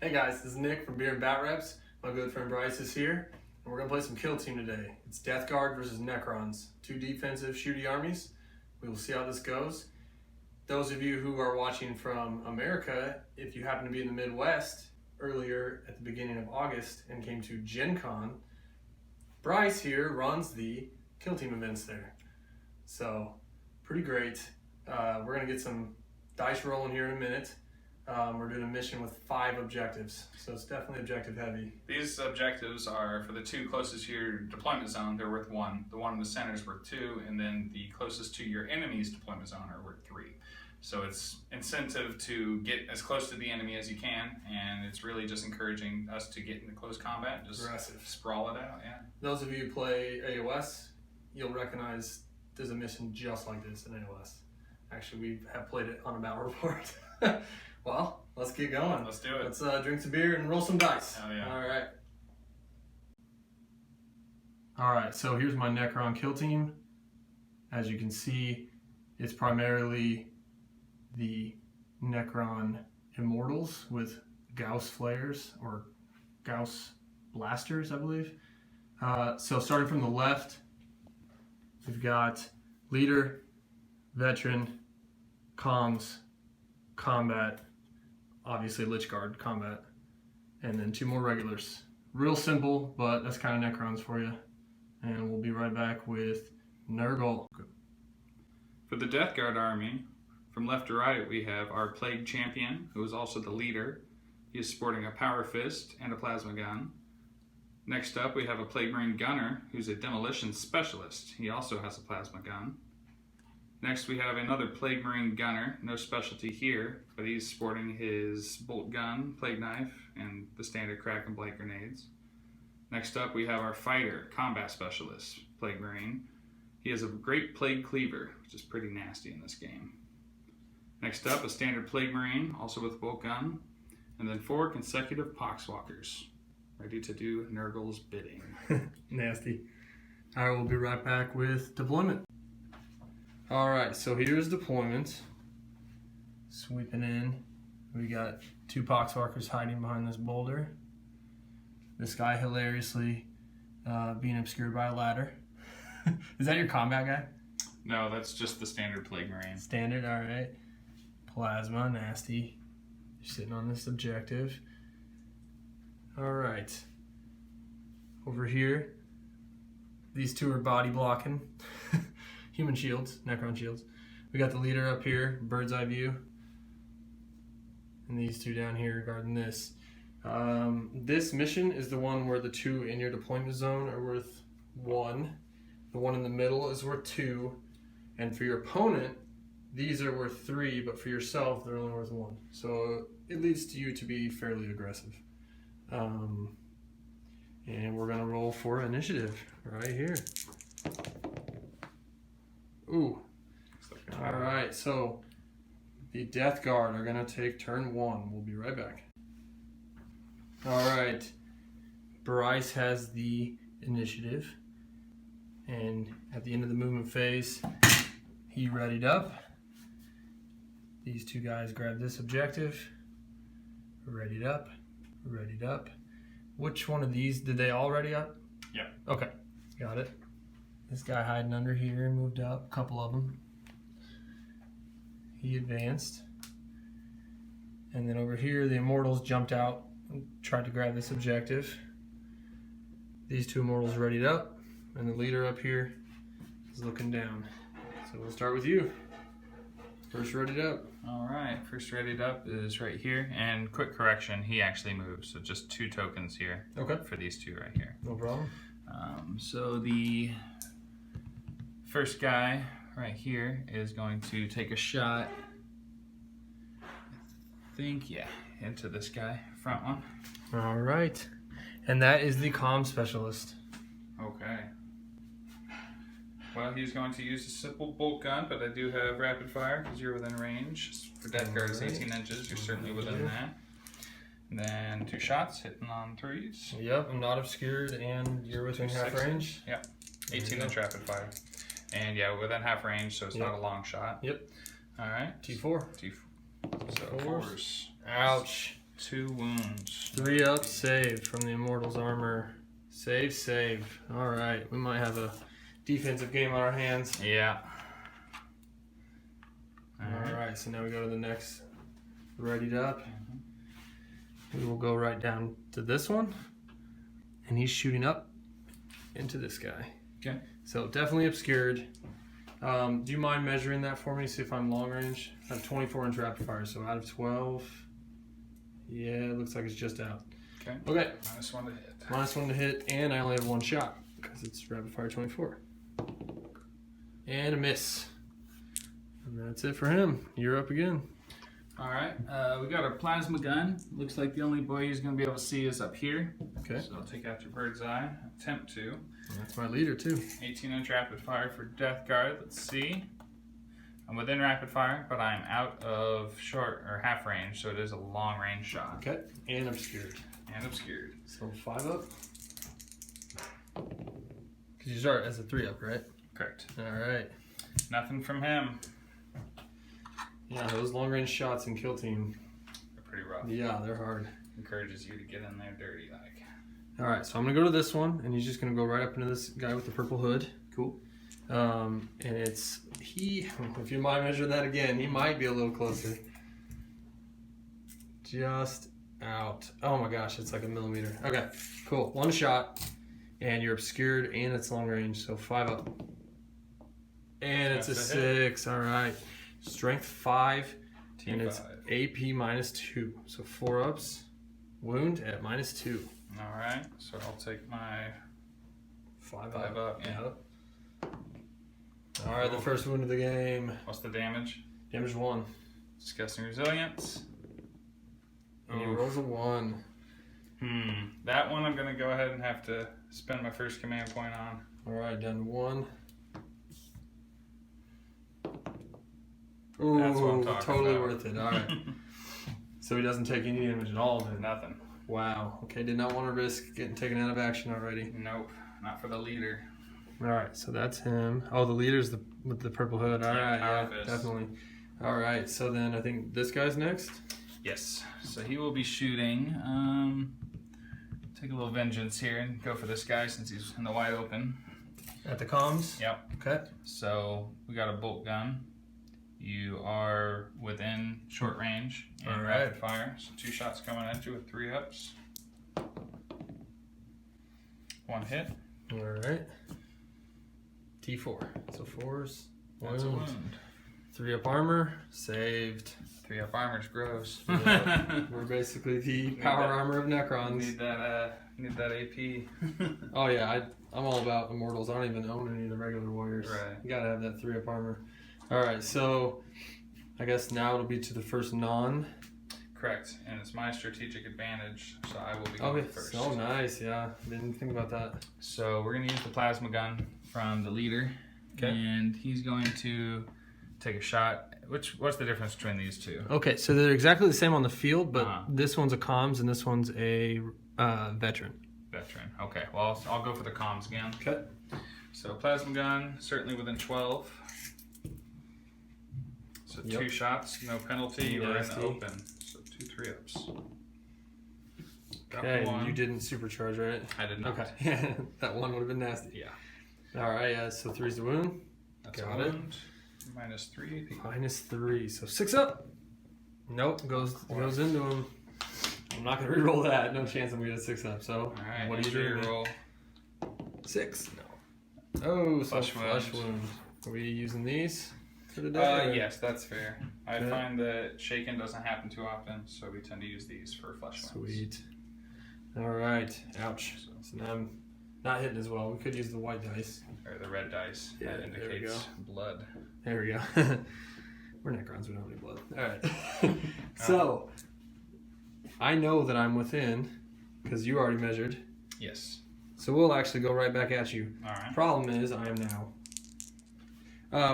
Hey guys, this is Nick from Beer and Bat Reps. My good friend Bryce is here, and we're going to play some Kill Team today. It's Death Guard versus Necrons, two defensive shooty armies. We will see how this goes. Those of you who are watching from America, if you happen to be in the Midwest earlier at the beginning of August and came to Gen Con, Bryce here runs the Kill Team events there. So, pretty great. We're going to get some dice rolling here in a minute. We're doing a mission with 5 objectives, so it's definitely objective heavy. These objectives are for the 2 closest to your deployment zone, they're worth 1. The one in the center is worth 2, and then the closest to your enemy's deployment zone are worth 3. So it's incentive to get as close to the enemy as you can, and it's really just encouraging us to get into close combat, just aggressive, sprawl it out. Yeah. Those of you who play AOS, you'll recognize there's a mission just like this in AOS. Actually, we have played it on a battle report. Well, let's get going. Let's do it. Let's drink some beer and roll some dice. Oh, yeah. All right, so here's my Necron kill team. As you can see, it's primarily the Necron Immortals with Gauss flares, or Gauss blasters, I believe. So starting from the left, we've got leader, veteran, comms, combat, obviously Lich Guard combat, and then 2 more regulars. Real simple, but that's kind of Necrons for you. And we'll be right back with Nurgle. For the Death Guard army, from left to right, we have our Plague Champion, who is also the leader. He is sporting a Power Fist and a Plasma Gun. Next up, we have a Plague Marine Gunner, who's a Demolition Specialist. He also has a Plasma Gun. Next, we have another Plague Marine Gunner, no specialty here, but he's sporting his Bolt Gun, Plague Knife, and the standard Crack and Blight Grenades. Next up, we have our Fighter, Combat Specialist, Plague Marine. He has a great Plague Cleaver, which is pretty nasty in this game. Next up, a standard Plague Marine, also with Bolt Gun, and then 4 consecutive Poxwalkers, ready to do Nurgle's bidding. Nasty. All right, we'll be right back with deployment. All right, so here's deployment. Sweeping in, we got 2 Poxwalkers hiding behind this boulder. This guy hilariously being obscured by a ladder. Is that your combat guy? No, that's just the standard Plague Marine. Standard, all right. Plasma, nasty. You're sitting on this objective. All right. Over here, these 2 are body blocking. Human shields, Necron shields. We got the leader up here, bird's eye view. And these 2 down here guarding this. This mission is the one where the 2 in your deployment zone are worth 1. The one in the middle is worth 2. And for your opponent, these are worth 3, but for yourself, they're only worth 1. So it leads to you to be fairly aggressive. And we're gonna roll for initiative right here. Ooh. All right, so the Death Guard are gonna take turn 1. We'll be right back. All right, Bryce has the initiative, and at the end of the movement phase, he readied up. These 2 guys grab this objective. Readied up, readied up. Which one of these, did they all ready up? Yeah. Okay, got it. This guy hiding under here moved up, a couple of them. He advanced. And then over here, the Immortals jumped out and tried to grab this objective. These 2 Immortals readied up, and the leader up here is looking down. So we'll start with you. First readied up. All right, first readied up is right here. And quick correction, he actually moves, so just 2 tokens here. Okay. For these 2 right here. No problem. So the first guy right here is going to take a shot, I think, yeah, into this guy, front one. All right. And that is the comm specialist. Okay. Well, he's going to use a simple bolt gun, but I do have rapid fire because you're within range. For Death Guard, it's 18 inches. You're certainly within that. And then 2 shots, hitting on 3s. Yep, I'm not obscured, and you're within half range. Yep, 18-inch rapid fire. And yeah, within half range, so it's not a long shot. Yep. All right. T4. T4. So 4s. Ouch. 2 wounds. 3 up, save from the Immortal's armor. Save. All right, we might have a defensive game on our hands. Yeah. All right, so now we go to the next. Readied up. We will go right down to this one, and he's shooting up into this guy. Okay. So definitely obscured. Do you mind measuring that for me? See if I'm long range. I have 24-inch rapid fire, so out of 12. Yeah, it looks like it's just out. Okay. Okay. -1 to hit. -1 to hit, and I only have 1 shot because it's rapid fire 24. And a miss. And that's it for him. You're up again. All right. We got our plasma gun. Looks like the only boy he's going to be able to see is up here. Okay. So I'll take out your bird's eye. Attempt to. And that's my leader too. 18-inch rapid fire for Death Guard. Let's see. I'm within rapid fire, but I'm out of short or half range, so it is a long range shot. Okay. And obscured. And obscured. So 5 up. Because you start as a 3 up, right? Correct. All right. Nothing from him. Yeah, those long range shots in Kill Team. They're pretty rough. Yeah, they're hard. Encourages you to get in there dirty like. All right, so I'm gonna go to this one, and he's just gonna go right up into this guy with the purple hood. Cool. And it's if you might measure that again, he might be a little closer. Just out. Oh my gosh, it's like a millimeter. Okay, cool. 1 shot, and you're obscured, and it's long range, so 5 up. And it's a 6. All right. Strength 5, and it's AP -2. So 4 ups. Wound at -2. All right, so I'll take my 5 up. Yeah. All right, the first wound of the game. What's the damage? Damage 1. Disgusting resilience. And he rolls a 1. That one I'm gonna go ahead and have to spend my first command point on. All right, down to 1. Ooh, That's what I'm talking totally about. worth it. All right. So he doesn't take any damage at all then. Nothing. Wow. Okay, did not want to risk getting taken out of action already. Nope, not for the leader. All right, so that's him. Oh, the leader's with the purple hood. All right, yeah, definitely. All right, so then I think this guy's next. Yes, so he will be shooting. Take a little vengeance here and go for this guy since he's in the wide open. At the comms? Yep. Okay. So we got a bolt gun. You are within short range and rapid fire. So 2 shots coming at you with 3 ups. 1 hit. All right. T4. So 4s. That's a wound. 3 up armor. Saved. 3 up armor's gross. Yeah, we're basically the power armor of Necrons. Need that AP. Oh yeah, I'm all about immortals. I don't even own any of the regular warriors. Right. You gotta have that 3 up armor. All right, so I guess now it'll be to the first non. Correct, and it's my strategic advantage, so I will be going first. Oh nice, yeah. Didn't think about that. So we're gonna use the plasma gun from the leader, and he's going to take a shot. What's the difference between these two? Okay, so they're exactly the same on the field, but this one's a comms and this one's a veteran. Veteran. Okay. Well, I'll go for the comms again. Okay. So plasma gun, certainly within 12. So 2 shots, no penalty. You are in the open. So 2 3-ups. Okay. You didn't supercharge, right? I did not. Okay. That one would have been nasty. Yeah. All right. Yeah. So 3's the wound. That's a wound. -3 AP. -3. So 6 up. Nope. Goes into him. I'm not gonna reroll that. No chance I'm gonna get a 6 up. So all right. what do you do? Roll 6. No. Oh, so flush wound. Are we using these for the day? Yes, that's fair. I find that shaken doesn't happen too often, so we tend to use these for flush wounds. Sweet. All right. Ouch. So now I'm not hitting as well. We could use the white dice. Or the red dice. Yeah, that indicates blood. There we go. We're Necrons. We don't have any blood. All right. So I know that I'm within because you already measured. Yes. So we'll actually go right back at you. All right. Problem is, I am now.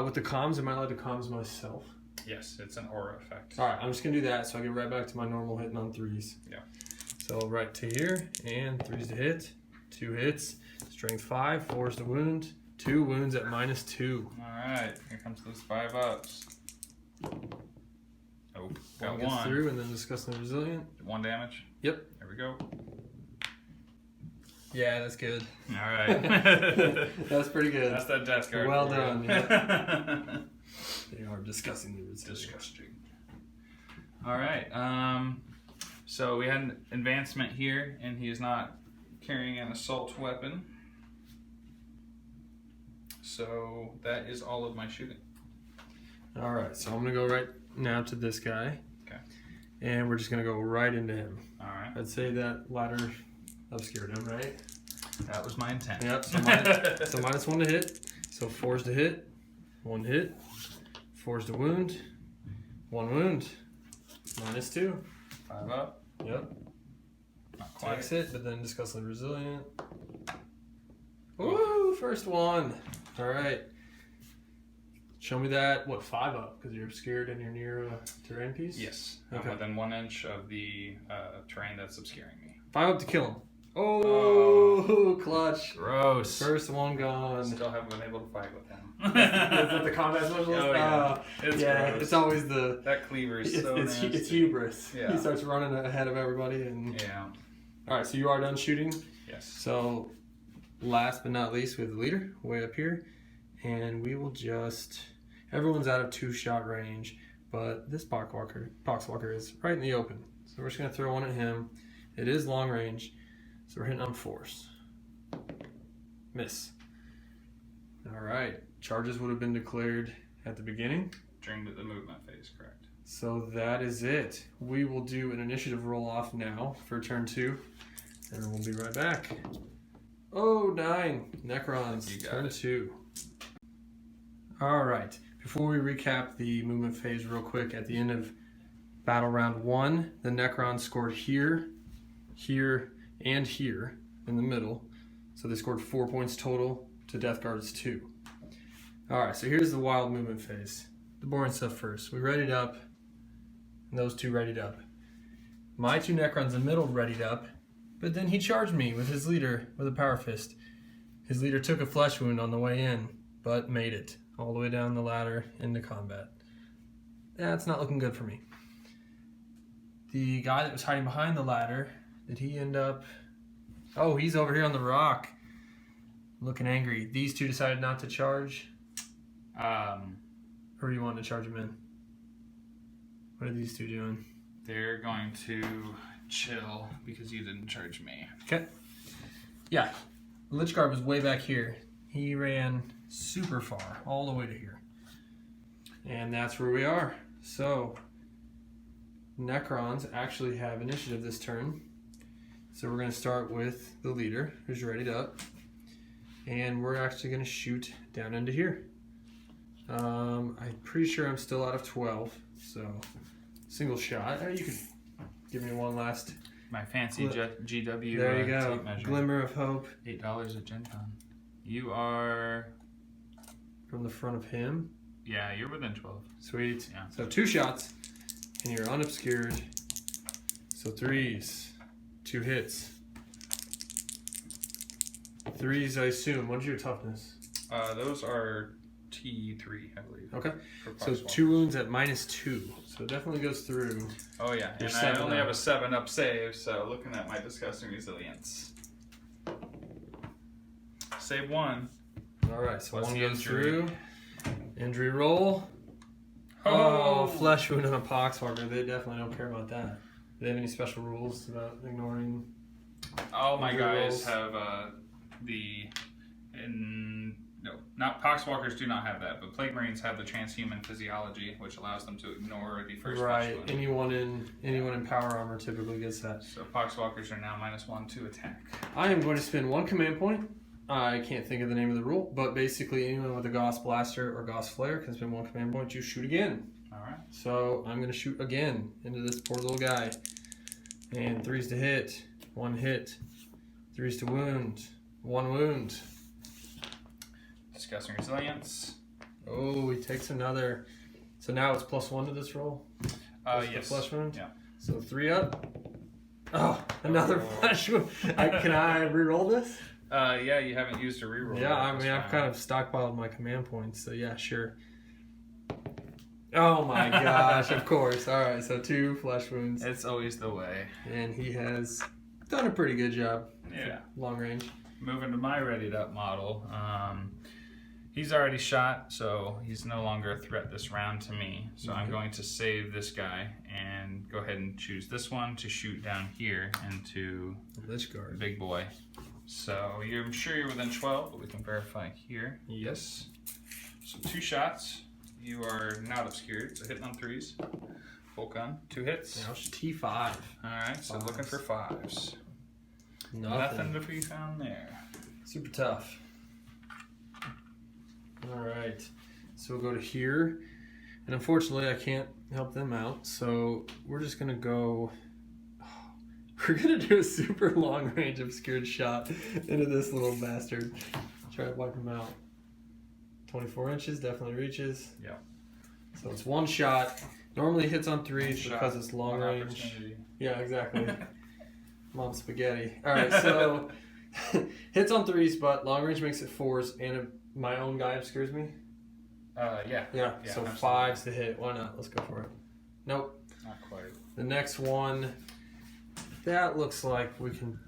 With the comms, am I allowed to comms myself? Yes, it's an aura effect. All right, I'm just going to do that so I get right back to my normal hitting on 3s. Yeah. So right to here, and 3's to hit. 2 hits. Strength 5, 4's to wound. 2 wounds at -2. All right, here comes those 5 ups. Oh, So got One gets one. through, and then discussing the resilient. 1 damage. Yep. There we go. Yeah, that's good. All right. That's pretty good. That's that Death Guard. Well for done, you. yeah. They are discussing the resilient. Disgusting. All right. So we had an advancement here, and he is not carrying an assault weapon. So that is all of my shooting. All right, so I'm gonna go right now to this guy. Okay. And we're just gonna go right into him. All right. I'd say that ladder obscured him, right? That was my intent. Yep. So, minus 1 to hit. So 4's to hit. 1 hit. 4's to wound. 1 wound. -2. 5 up. Yep. Not quite. Takes it, but then discuss the resilient. Woo! First one. All right. Show me that. What, 5 up? Because you're obscured and you're near a terrain piece? Yes. Okay. I'm within 1 inch of the terrain that's obscuring me. 5 up to kill him. Oh, clutch. Gross. First one gone. Still haven't been able to fight with him. Is that the combat specialist? Oh, yeah. It's yeah, gross. it's always the... That cleaver is so nasty. It's hubris. Yeah. He starts running ahead of everybody. And Yeah. All right, so you are done shooting. Yes. So last but not least, we have the leader way up here. And we will just... Everyone's out of 2-shot range, but this Poxwalker is right in the open. So we're just going to throw one at him. It is long range, so we're hitting on force. Miss. All right. Charges would have been declared at the beginning. During the movement phase, correct. So that is it. We will do an initiative roll off now for turn 2, and then we'll be right back. Oh, 9. Necrons. You got Turn it. 2. All right. Before we recap the movement phase real quick, at the end of battle round 1, the Necrons scored here, here, and here in the middle. So they scored 4 points total to Death Guard's 2. All right, so here's the wild movement phase. The boring stuff first. We readied up, and those 2 readied up. My 2 Necrons in the middle readied up, but then he charged me with his leader with a power fist. His leader took a flesh wound on the way in, but made it all the way down the ladder into combat. That's not looking good for me. The guy that was hiding behind the ladder, did he end up... Oh, he's over here on the rock, looking angry. These 2 decided not to charge? Or you want to charge him in? What are these 2 doing? They're going to chill because you didn't charge me. Okay. Yeah. Lichguard was way back here. He ran super far, all the way to here. And that's where we are. So, Necrons actually have initiative this turn. So we're going to start with the leader, who's readied up. And we're actually going to shoot down into here. I'm pretty sure I'm still out of 12. So, single shot. You can give me one last... My fancy GW there you go. tape measure. Glimmer of hope. $8 at Gen Con. You are... From the front of him. Yeah, you're within 12. Sweet. Yeah. So 2 shots, and you're unobscured. So 3s. 2 hits. 3s, I assume. What's your toughness? Those are T3, I believe. Okay. For So Poxwalker. 2 wounds at -2. So it definitely goes through. Oh yeah, You're and I 7 only up. have a 7 up save, so looking at my disgusting resilience. Save 1. All right, so What's 1 the goes injury? through. Injury roll. Oh, flesh wound on a Poxwalker. They definitely don't care about that. Do they have any special rules about ignoring? All my Injury guys rolls? have no, not Poxwalkers do not have that, but Plague Marines have the transhuman physiology, which allows them to ignore the first flesh Right. wound. Anyone in power armor typically gets that. So Poxwalkers are now -1 to attack. I am going to spend 1 command point. I can't think of the name of the rule, but basically anyone with a Gauss Blaster or Gauss Flare can spend 1 command point. You shoot again. All right. So I'm going to shoot again into this poor little guy. And 3s to hit. 1 hit. 3s to wound. 1 wound. Discussing resilience. Oh, he takes another. So now it's +1 to this roll? Plus the Yes. flesh wound? Yeah. So 3 up. Oh, another flesh wound. Can I re-roll this? Yeah, you haven't used a reroll. Yeah, yet I this mean, I've round. kind of stockpiled my command points, so yeah, sure. Oh my gosh, of course. All right, so 2 flesh wounds. It's always the way. And he has done a pretty good job. Yeah. Long range. Moving to my readied up model. He's already shot, so he's no longer a threat this round to me. So I'm going to save this guy and go ahead and choose this one to shoot down here into Lich Guard. the big boy. So I'm sure you're within 12, but we can verify here. Yes. So 2 shots. You are not obscured, so hitting on 3s. Full gun, 2 hits. Now it's T5. Alright, so looking for 5s. Nothing. to be found there. Super tough. Alright, so we'll go to here. And unfortunately, I can't help them out. So we're just going to go... We're going to do a super long range obscured shot into this little bastard. Try to wipe him out. 24 inches, definitely reaches. Yeah. So it's 1 shot. Normally hits on 3s Shot, because it's long one range. opportunity. Yeah, exactly. Mom spaghetti. Alright, so hits on 3s, but long range makes it 4s, and my own guy obscures me? Yeah. Yeah, so absolutely. 5s to hit. Why not? Let's go for it. Nope. Not quite. The next one, that looks like we can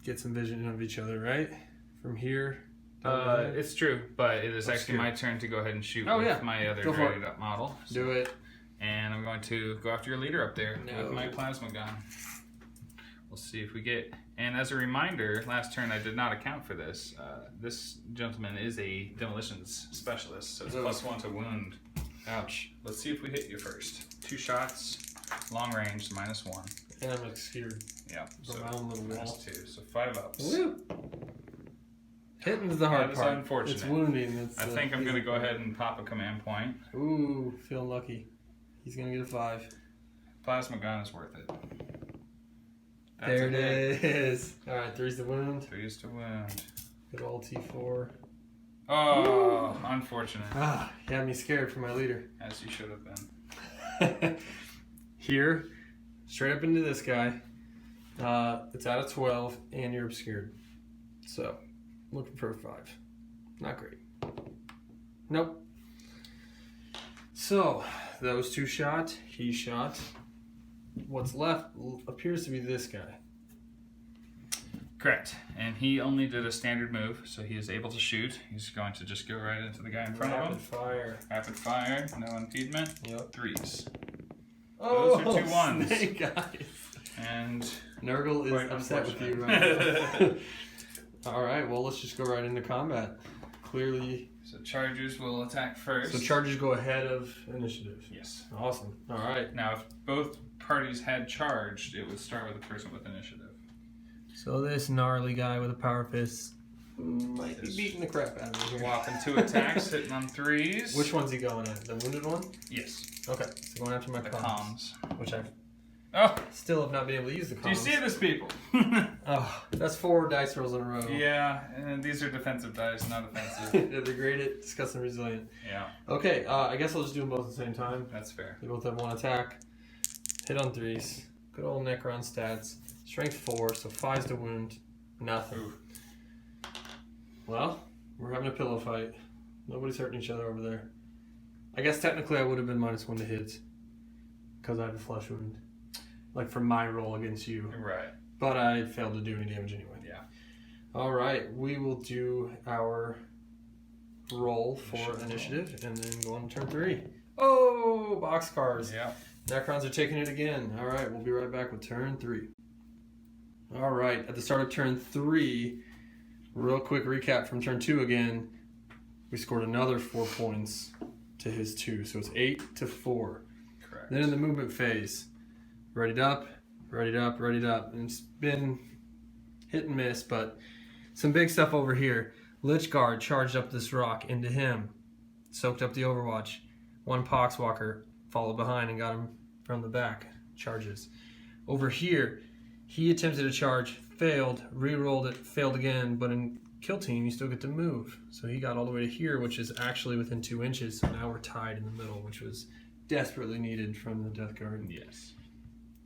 get some vision of each other, right? From here. It's true, but it is actually Obscure. my turn to go ahead and shoot Oh, with yeah. my other Go for it. readied up model. Do it. And I'm going to go after your leader up there No. with my plasma gun. We'll see if we get... And as a reminder, last turn I did not account for this. This gentleman is a demolitions specialist, so it's Ugh. +1 to wound. Ouch. Let's see if we hit you first. 2 shots, long range, -1. And I'm obscured. Yeah, so From my own little wall. -2, so 5 ups. Woo! Hitting's the hard That is part. unfortunate. It's wounding. It's, I think I'm going to go ahead and pop a command point. Ooh, feeling lucky. He's going to get a 5. Plasma gun is worth it. That's There a it hit. is. Alright, 3's the wound. 3s to wound. Good old T4. Oh, unfortunate. Ah, you had me scared for my leader. As you should have been. Here, straight up into this guy. It's out of 12, and you're obscured. So, looking for a 5. Not great. Nope. So, those 2 shot. He shot. What's left appears to be this guy. Correct. And he only did a standard move, so he is able to shoot. He's going to just go right into the guy in front of Rapid him. fire. Rapid fire, no impediment. Yep. 3s. Oh, Those are 2 1s. snake eyes. And Nurgle quite is upset with you unfortunate. right now. Alright, well, let's just go right into combat. Clearly. So chargers will attack first. So charges go ahead of initiative. Yes. Awesome. Alright. Now, if both parties had charged, it would start with the person with initiative. So this gnarly guy with a power fist might be beating the crap out of me. Whopping 2 attacks, hitting on 3s. Which one's he going at? The wounded one? Yes. Okay, so going after my The comms. comms. Which I Oh, still have not been able to use the comms. do you see this, people? Oh, that's 4 dice rolls in a row. Yeah, and these are defensive dice, not offensive. They're great at discussing resilient. Yeah, Okay, I guess I'll just do them both at the same time. that's fair. They both have 1 attack. Hit on 3s. Good old Necron stats. Strength 4, so 5's to wound. Nothing. Ooh. Well, we're having a pillow fight. Nobody's hurting each other over there. I guess technically I would have been -1 to hit. Because I have a flesh wound. Like for my roll against you. Right. But I failed to do any damage anyway. Yeah. Alright, we will do our roll for initiative and then go on to turn 3. Oh, boxcars. Yeah. Necrons are taking it again. Alright, we'll be right back with turn 3. Alright, at the start of turn 3, real quick recap from turn 2 again. We scored another 4 points to his 2, so it's 8 to 4. Correct. Then in the movement phase, readied up, readied up, readied up. And it's been hit and miss, but some big stuff over here. Lich Guard charged up this rock into him, soaked up the Overwatch. 1 Poxwalker followed behind and got him from the back. Charges. Over here, he attempted a charge, failed, re-rolled it, failed again, but in Kill Team, you still get to move. So he got all the way to here, which is actually within 2 inches. So now we're tied in the middle, which was desperately needed from the Death Guard. Yes.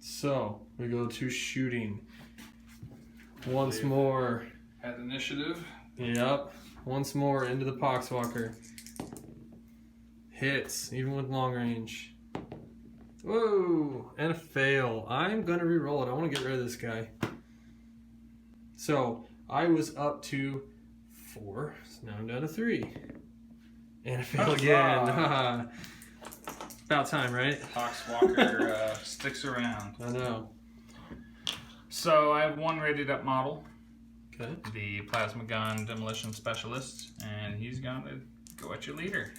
So we go to shooting. Once more. Had initiative. Yep. Once more into the Poxwalker. Hits, even with long range. Whoa, and a fail. I'm gonna re-roll it. I want to get rid of this guy. So I was up to 4, so now I'm down to 3. And a fail again. About time, right? Poxwalker sticks around. I know. So I have one rated up model, Okay. the Plasma Gun Demolition Specialist, and he's going to go at your leader.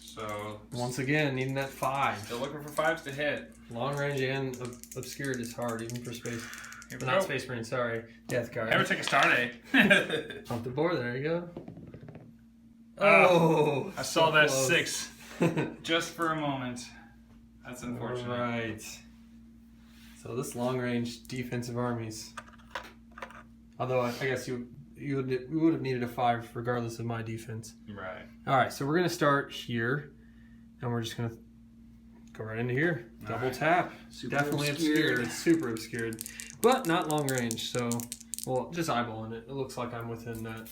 So Once again, needing that 5. still looking for 5s to hit. Long range and obscured is hard, even for space. Here we Not go. Space Marine, sorry. Death Guard. Never take a start, eh? Off the board, there you go. Oh, I saw so that close. 6 just for a moment. That's unfortunate. Right. So this long range defensive armies. Although I guess you would have needed a 5 regardless of my defense. Right. All right, so we're gonna start here, and we're just gonna go right into here. Double tap. Super Definitely obscured. It's super obscured, but not long range. So, well, just eyeballing it. It looks like I'm within that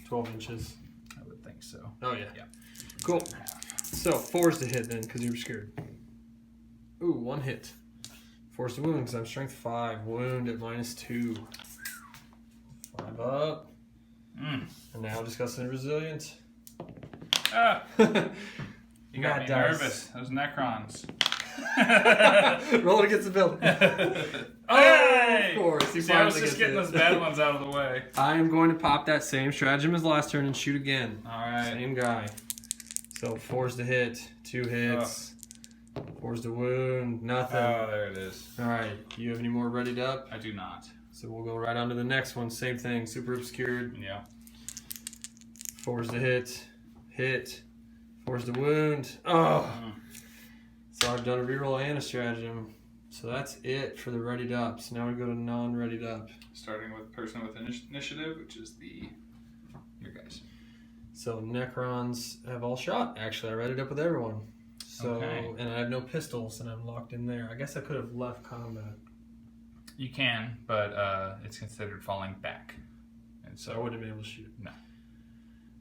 12 inches. I would think so. Oh yeah. Yeah. Cool. So 4's to hit then, because you're obscured. Ooh, 1 hit. Force to wound, because I'm strength 5. Wound at -2. 5 up. And now discussing resilient. Ah, you got Mad me dice. nervous. Those Necrons. Roll it against the building. Hey! Of course. See, I was just getting those bad ones out of the way. I am going to pop that same stratagem as last turn and shoot again. All right. Same guy. So 4's to hit, 2 hits. 4's to wound, nothing. Oh, there it is. All right. Do you have any more readied up? I do not. So we'll go right on to the next one. Same thing, super obscured. Yeah. 4's to hit. 4's to wound. Oh! So I've done a reroll and a stratagem. So that's it for the readied up. So now we go to non-readied up. Starting with person with initiative, which is your guys. So Necrons have all shot. Actually, I readied up with everyone. So Okay. and I have no pistols, and I'm locked in there. I guess I could have left combat. You can, but it's considered falling back, and So I so wouldn't have been able to shoot. No.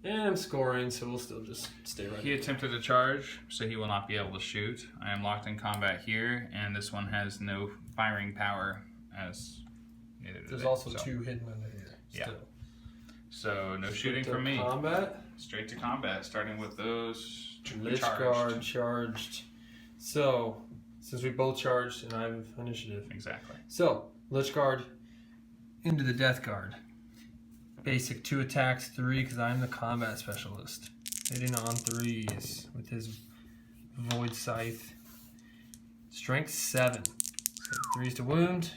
And I'm scoring, so we'll still just stay right. he attempted to charge, so he will not be able to shoot. I am locked in combat here, and this one has no firing power as neither do There's they, also so. 2 hidden under here. Yeah. Still. So no shooting To from me. Combat. Straight to combat, starting with those Lich Guard charged. So since we both charged and I have initiative. Exactly. So Lich Guard into the Death Guard. Basic 2 attacks, 3 because I'm the combat specialist. Hitting on 3s with his Void Scythe. Strength 7. So 3's to wound.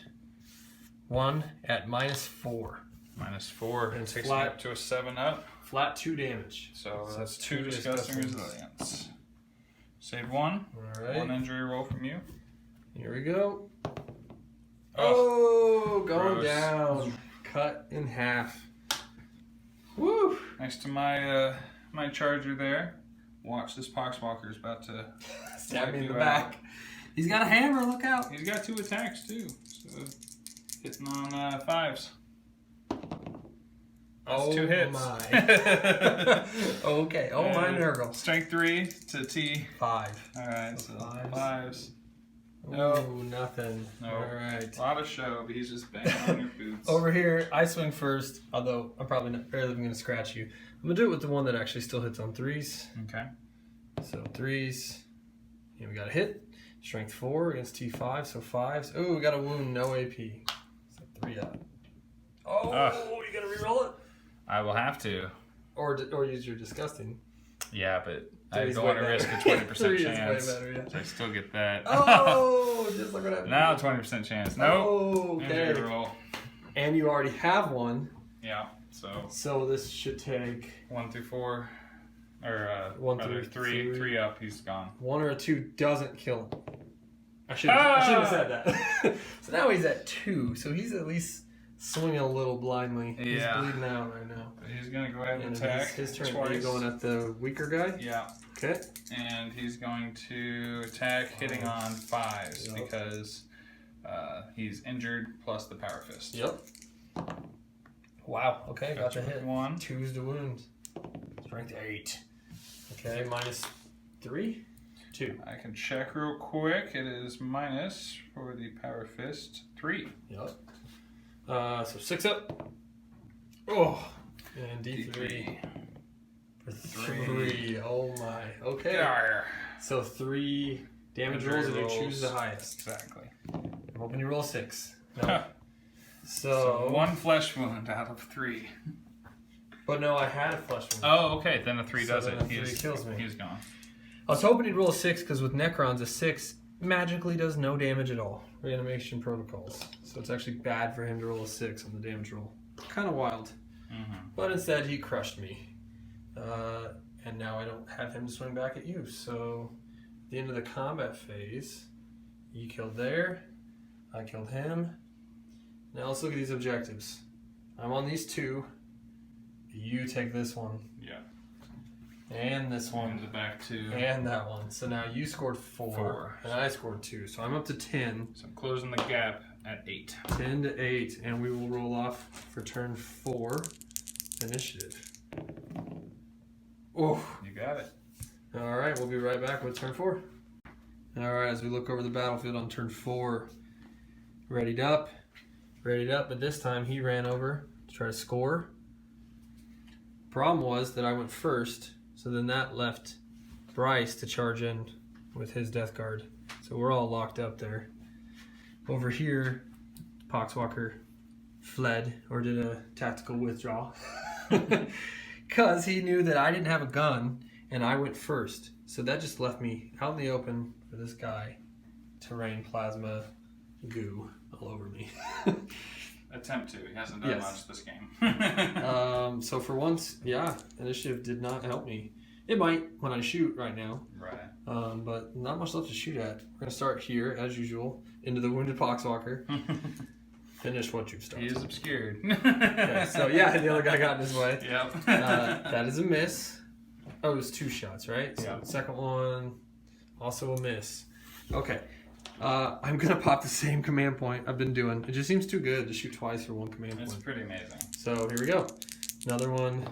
1 at -4. -4. And It takes me flat. up to a 7 up. Flat 2 damage. So So that's that's 2 two disgusting disgusting. resilience. Save 1. Alright. 1 injury roll from you. Here we go. Oh, Oh, going gross. down. Cut in half. Woo! Next to my my charger there. Watch, this Poxwalker is about to Stab wipe me in you the out. back. He's got a hammer, look out. He's got 2 attacks too. So hitting on 5s. That's 2 hits. My. Okay. Oh, my Nurgle. Strength 3 to T. 5. Alright, so Fives. 5s. No, Nope. nothing. Nope. Alright. A lot of show, but he's just banging on your boots. Over here, I swing first, although I'm probably barely going to scratch you. I'm going to do it with the one that actually still hits on 3s. Okay. So 3s. Here we got a hit. Strength 4 against T5, so 5s. Oh, we got a wound, no AP. So 3 up. Oh, Ugh. you got to reroll it? I will have to. Or use your disgusting. Yeah, but I Three's don't way want to risk a better. 20% Three is way chance. better, yeah. So I still get that. Oh, just look what happened. Now 20% chance. Nope. Oh, okay. Injury roll. And you already have one, Yeah. So so this should take 1 through 4, or One rather through 3 up. He's gone. 1 or a 2 doesn't kill him. I should have said that. So now he's at 2, so he's at least swinging a little blindly. Yeah. He's bleeding out right now. But he's gonna go ahead and And attack. his turn. twice. Are you going at the weaker guy? Yeah. Okay. And he's going to attack hitting on 5s Yep. because he's injured plus the power fist. Yep. Wow. Okay, got the Gotcha. hit. 1. 2's to wound. Strength 8. Okay, -3. 2. I can check real quick. It is minus for the Power Fist 3. Yep. So 6 up. Oh, and D3 for 3. Oh my. Okay. There. So 3 damage rolls and you choose the highest. Exactly. I'm hoping you roll 6. No. So 1 flesh wound out of 3. But no, I had a flesh wound. Oh, okay. Then a 3 So does then it. a 3 kills me. He's gone. I was hoping he'd roll a 6 because with Necrons, a 6 magically does no damage at all. Reanimation protocols. So it's actually bad for him to roll a 6 on the damage roll. Kind of wild. But instead, he crushed me. And now I don't have him to swing back at you. So at the end of the combat phase, you killed there. I killed him. Now let's look at these objectives. I'm on these 2. You take this one. Yeah. And this one. And the back 2. And that one. So now you scored 4. And I scored 2. So I'm up to 10. So I'm closing the gap at 8. 10 to 8. And we will roll off for turn 4 initiative. Oh. You got it. Alright, we'll be right back with turn 4. Alright, as we look over the battlefield on turn 4. Readied up. Readied up, but this time he ran over to try to score. Problem was that I went first, so then that left Bryce to charge in with his Death Guard. So we're all locked up there. Over here, Poxwalker fled or did a tactical withdrawal because he knew that I didn't have a gun and I went first. So that just left me out in the open for this guy to rain plasma goo all over me. Attempt to. He hasn't done Yes. much this game. So for once, yeah, initiative did not help me. It might when I shoot right now. Right. But not much left to shoot at. We're going to start here, as usual, into the Wounded Poxwalker. Finish what you've started. He is obscured. Okay, so yeah, the other guy got in his way. Yep. That is a miss. Oh, it was 2 shots, right? So Yep. second one, also a miss. Okay. I'm going to pop the same command point I've been doing. It just seems too good to shoot twice for 1 command It's point. pretty amazing. So here we go. Another one.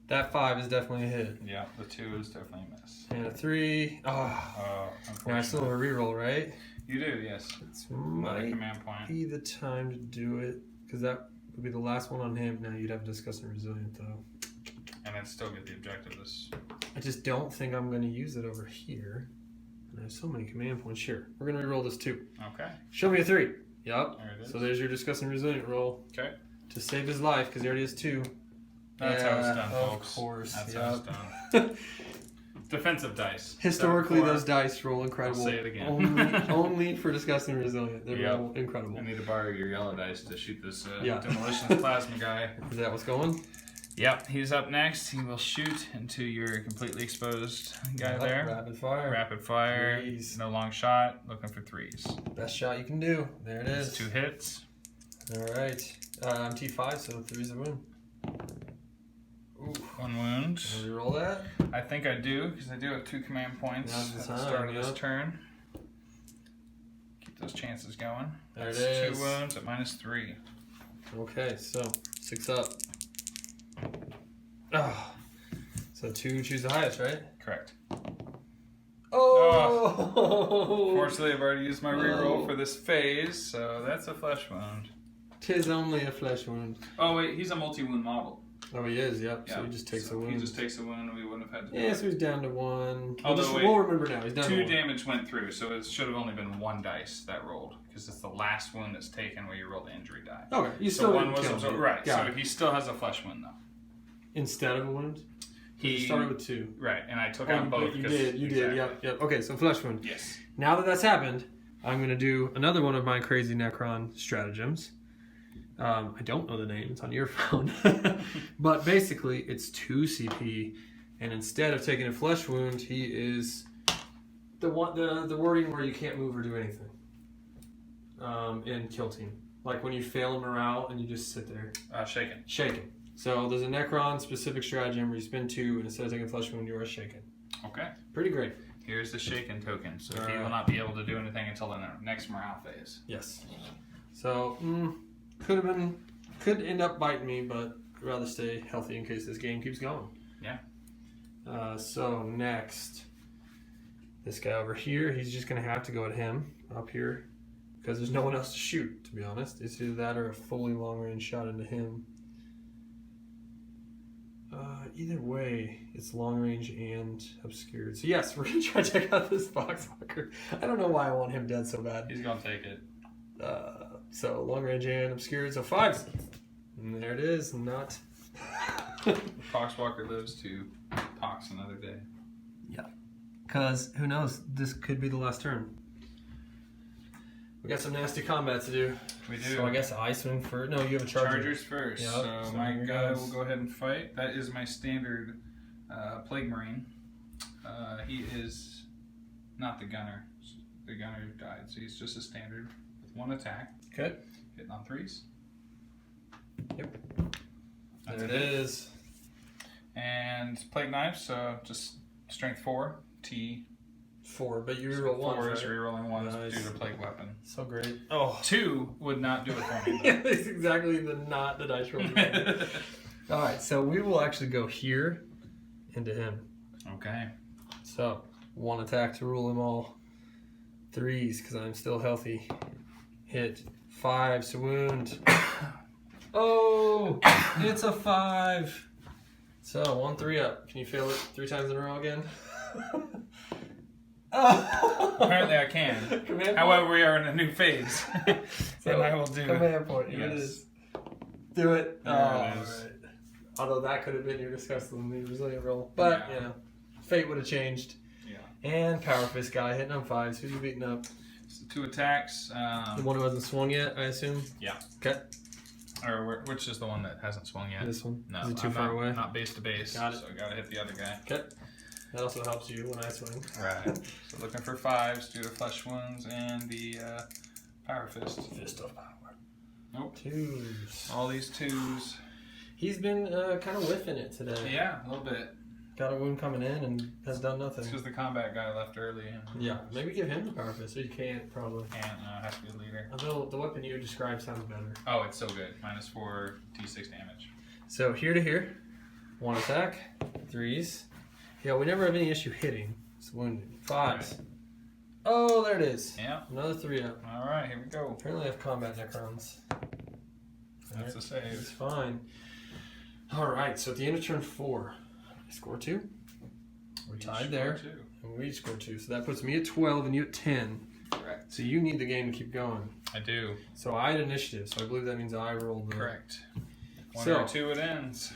That 5 is definitely a hit. Yeah, the 2 is definitely a miss. And a 3. Oh, Oh, now I still have a reroll, right? You do, yes. It's Another might command point. be the time to do it because that would be the last one on him. Now you'd have Disgusting Resilient though. And then still get the objective. I just don't think I'm going to use it over here. And I have so many command points. Sure, we're going to reroll this 2. Okay. Show me a 3. Yep. There it is. So there's your Disgusting Resilient roll Okay. to save his life because he already has 2. That's how it's done, of folks. course. That's Yep. how it's done. Defensive dice. Historically, 7-4. those dice roll incredible. I'll say it again. only for Disgusting Resilient. They Yep. roll incredible. I need to borrow your yellow dice to shoot this Yeah. demolitions plasma guy. Is that what's going? Yep, he's up next. He will shoot into your completely exposed guy there. Rapid fire. Rapid fire. Threes. No long shot. Looking for 3s. Best shot you can do. There it is. 2 hits. All right. I'm T5, so 3's a wound. Ooh. 1 wound. Can we roll that? I think I do, because I do have 2 command points Now's the at the time, start of this yep. turn. Keep those chances going. There it That's is. 2 wounds at -3. Okay, so 6 up. Oh. So 2 choose the highest, right? Correct. Oh! Fortunately, I've already used my reroll for this phase, so that's a flesh wound. 'Tis only a flesh wound. Oh wait, he's a multi-wound model. Oh, he is, yep. Yeah. So he just takes So a wound. He just takes a wound, and we wouldn't have had to. Yeah, so he's down to 1. Although, wait, we'll remember now. He's down to 2 1. damage went through, so it should have only been 1 dice that rolled, because it's the last wound that's taken where you roll the injury die. Okay, you So still 1 didn't was kill absorbed, him. right? Got So it. he still has a flesh wound though. Instead of a wound? He started with 2. Right, and I took Oh, out both. you 'cause- did, exactly. yep. Okay, so flesh wound. Yes. Now that that's happened, I'm going to do another one of my crazy Necron stratagems. I don't know the name, it's on your phone. But basically, it's 2 CP, and instead of taking a flesh wound, he is the wording where you can't move or do anything in Kill Team. Like when you fail a morale and you just sit there. Shaken. Shaken. So there's a Necron specific stratagem where you spend 2, and instead of taking a flesh wound, you are shaken. Okay. Pretty great. Here's the shaken token, so he Alright. will not be able to do anything until the next morale phase. Yes. So, could end up biting me, but I'd rather stay healthy in case this game keeps going. Yeah. So next, This guy over here, he's just going to have to go at him up here because there's no one else to shoot, to be honest. It's either that or a fully long-range shot into him. Either way, it's long-range and obscured. So yes, we're going to try to check out this Foxwalker. I don't know why I want him dead so bad. He's going to take it. So long-range and obscured, so 5s. And there it is, not... Foxwalker lives to Pox another day. Yeah. Because, who knows, this could be the last turn. We got some nasty combat to do. We do. So I guess I swing first. No, you have a charger. Chargers first. Yep. So my guy will go ahead and fight. That is my standard Plague Marine. He is not the gunner. The gunner died, so he's just a standard with 1 attack. Okay. Hitting on 3s. Yep. That's there it is. And Plague Knives, so just strength 4, T. 4, but you reroll 1. 4 is rerolling 1 Nice. due to Plague Weapon. So great. Oh. 2 would not do it for me. Yeah, that's exactly the dice roll. Alright, so we will actually go here into him. Okay. So, 1 attack to rule him all. 3s, because I'm still healthy. Hit. 5s to wound. Oh! It's a 5! So, 1 3 up. Can you feel it 3 times in a row again? Oh. Apparently I can. However, we are in a new phase. So and I will do command point. Here it is. Do it. There it is. Right. Although that could have been your disgustingly resilient roll. But, Yeah. you know, fate would have changed. Yeah. And Power Fist guy hitting on 5s. Who's you beating up? So 2 attacks. The one who hasn't swung yet, I assume? Yeah. Okay. Or which is the one that hasn't swung yet? This one? No, Is it too I'm far not, away? not base to base. Got it. So I gotta hit the other guy. Okay. That also helps you when I swing. Right. So looking for 5s due to flesh wounds and the Power Fist. Fist of power. Nope. 2s. All these 2s. He's been kind of whiffing it today. Yeah, a little bit. Got a wound coming in and has done It's nothing. because the combat guy left early. And Yeah, maybe give him the Power Fist. So you can't, probably. Can't, has to be a leader. Although the weapon you described sounds better. Oh, it's so good. -4 D6 damage. So here to here, 1 attack, 3s. Yeah, we never have any issue hitting. It's wounded. 5s. Right. Oh, there it is. Yeah. Another 3 up. All right, here we go. Apparently I have combat Necrons. That's a It's save. fine. Alright, so at the end of turn 4, I score 2. We're tied there. And we score 2. So that puts me at 12 and you at 10. Correct. So you need the game to keep going. I do. So I had initiative, so I believe that means I rolled the... Correct. 1 So- or 2 it ends.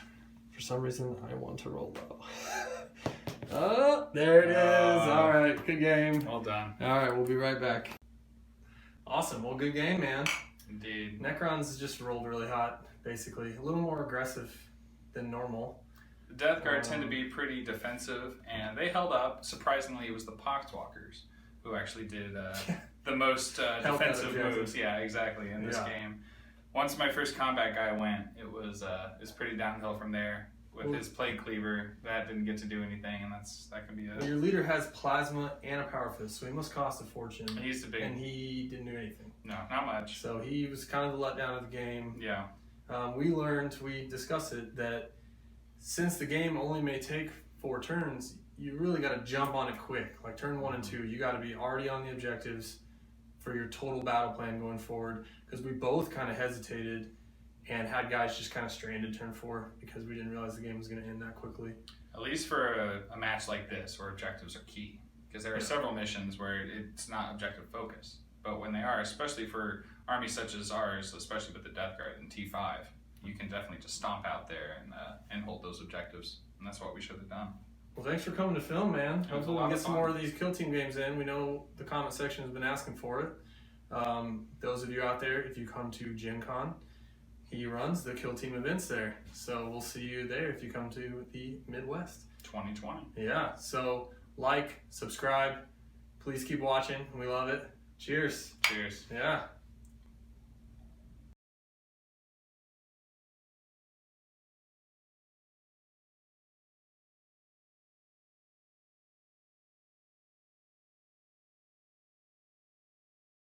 For some reason, I want to roll low. Oh, there it is. All right, good game. Well done. All right, we'll be right back. Awesome. Well, good game, man. Indeed. Necrons just rolled really hot, basically. A little more aggressive than normal. The Death Guard tend to be pretty defensive, and they held up. Surprisingly, it was the Poxwalkers who actually did the most defensive moves. Yeah, exactly, in this game. Once my first combat guy went, it's pretty downhill from there. With his Plague Cleaver, that didn't get to do anything, and that can be it. Well, your leader has Plasma and a Power Fist, so he must cost a fortune. And he's the big... And he didn't do anything. No, not much. So he was kind of the letdown of the game. Yeah. We discussed it, that since the game only may take 4 turns, you really got to jump on it quick. Like turn 1 and 2, you got to be already on the objectives for your total battle plan going forward, because we both kind of hesitated and had guys just kind of stranded turn 4 because we didn't realize the game was going to end that quickly. At least for a match like this, where objectives are key. Because there are several missions where it's not objective focused. But when they are, especially for armies such as ours, especially with the Death Guard and T5, you can definitely just stomp out there and hold those objectives. And that's what we should have done. Well, thanks for coming to film, man. It was a Hopefully lot we'll get of some fun. more of these Kill Team games in. We know the comment section has been asking for it. Those of you out there, if you come to Gen Con, he runs the Kill Team events there. So we'll see you there if you come to the Midwest. 2020. Yeah, so like, subscribe, please keep watching. We love it. Cheers. Cheers. Yeah.